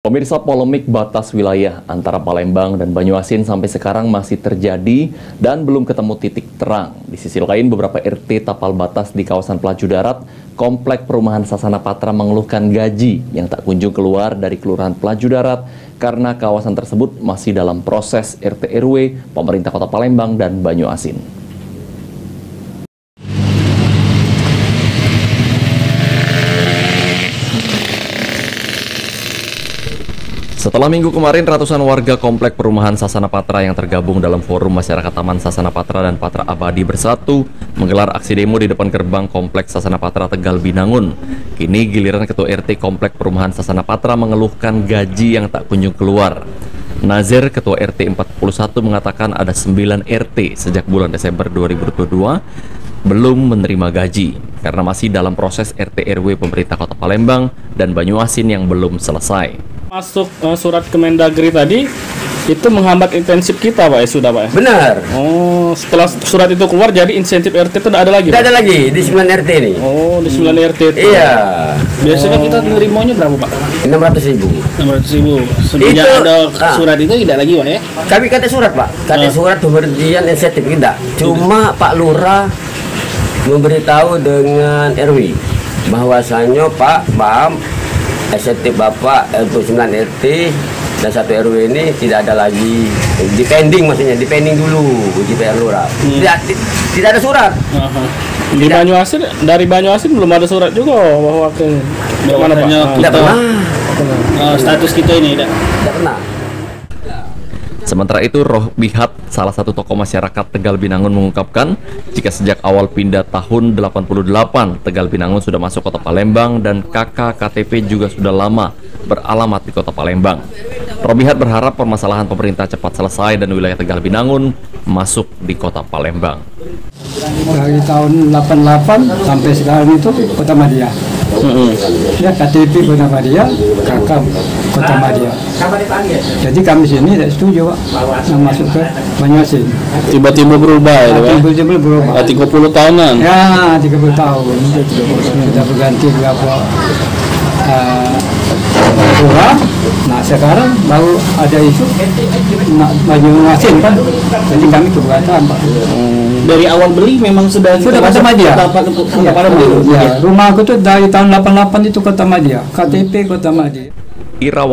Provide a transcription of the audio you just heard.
Pemirsa, polemik batas wilayah antara Palembang dan Banyuasin sampai sekarang masih terjadi dan belum ketemu titik terang. Di sisi lain, beberapa RT tapal batas di kawasan Pelaju Darat, Komplek Perumahan Sasana Patra mengeluhkan gaji yang tak kunjung keluar dari Kelurahan Pelaju Darat karena kawasan tersebut masih dalam proses RT RW, pemerintah Kota Palembang dan Banyuasin. Setelah minggu kemarin, ratusan warga Komplek Perumahan Sasana Patra yang tergabung dalam Forum Masyarakat Taman Sasana Patra dan Patra Abadi Bersatu menggelar aksi demo di depan gerbang Komplek Sasana Patra Tegal Binangun. Kini giliran Ketua RT Komplek Perumahan Sasana Patra mengeluhkan gaji yang tak kunjung keluar. Nazir, Ketua RT 41, mengatakan ada 9 RT sejak bulan Desember 2022 belum menerima gaji karena masih dalam proses RT RW pemerintah Kota Palembang dan Banyuasin yang belum selesai. Masuk surat Kemendagri tadi itu menghambat intensif kita, Pak. Sudah, Pak. Benar. Oh, setelah surat itu keluar jadi insentif RT itu tidak ada lagi. Tidak ada lagi di 9 RT ini. Oh, di 9 RT itu. Iya. Biasanya kita nerimanya berapa, Pak? 600.000. 600.000. Semenjak ada surat itu tidak lagi, Pak, ya? Kami kata surat, Pak. Kata surat pemberian insentif tidak. Cuma Pak Lurah memberitahu dengan RW bahwasanya Pak Bam insentif Bapak untuk 9 RT dan 1 RW ini tidak ada lagi, dipending, maksudnya dipending dulu uji PR Lurah. Tidak ada surat. Di Banyuasin, dari Banyuasin belum ada surat juga bahwa mana, Pak? Tidak pernah. Status kita ini tidak pernah. Sementara itu, Rohbihat, salah satu tokoh masyarakat Tegal Binangun, mengungkapkan jika sejak awal pindah tahun 88, Tegal Binangun sudah masuk Kota Palembang dan KK KTP juga sudah lama beralamat di Kota Palembang. Rohbihat berharap permasalahan pemerintah cepat selesai dan wilayah Tegal Binangun masuk di Kota Palembang. Dari tahun 88 sampai sekarang itu Kota Madia. Ya, KTP Kota Madia, KK Kota Madia. Jadi kami sini tidak setuju, Pak, yang masuk ke Banyuasin. Tiba-tiba berubah, ya, Pak? Tiba-tiba berubah. 30 tahunan. Ya, 30 tahun. Sudah berganti berapa Lurah. Nah, sekarang baru ada isu Banyuasin, kan? Jadi kami keberatan, Pak. Dari awal beli memang sudah Kota Madia. Ya. Rumah aku tuh dari tahun 88 itu Kota Madia, KTP Kota Madia. Irawan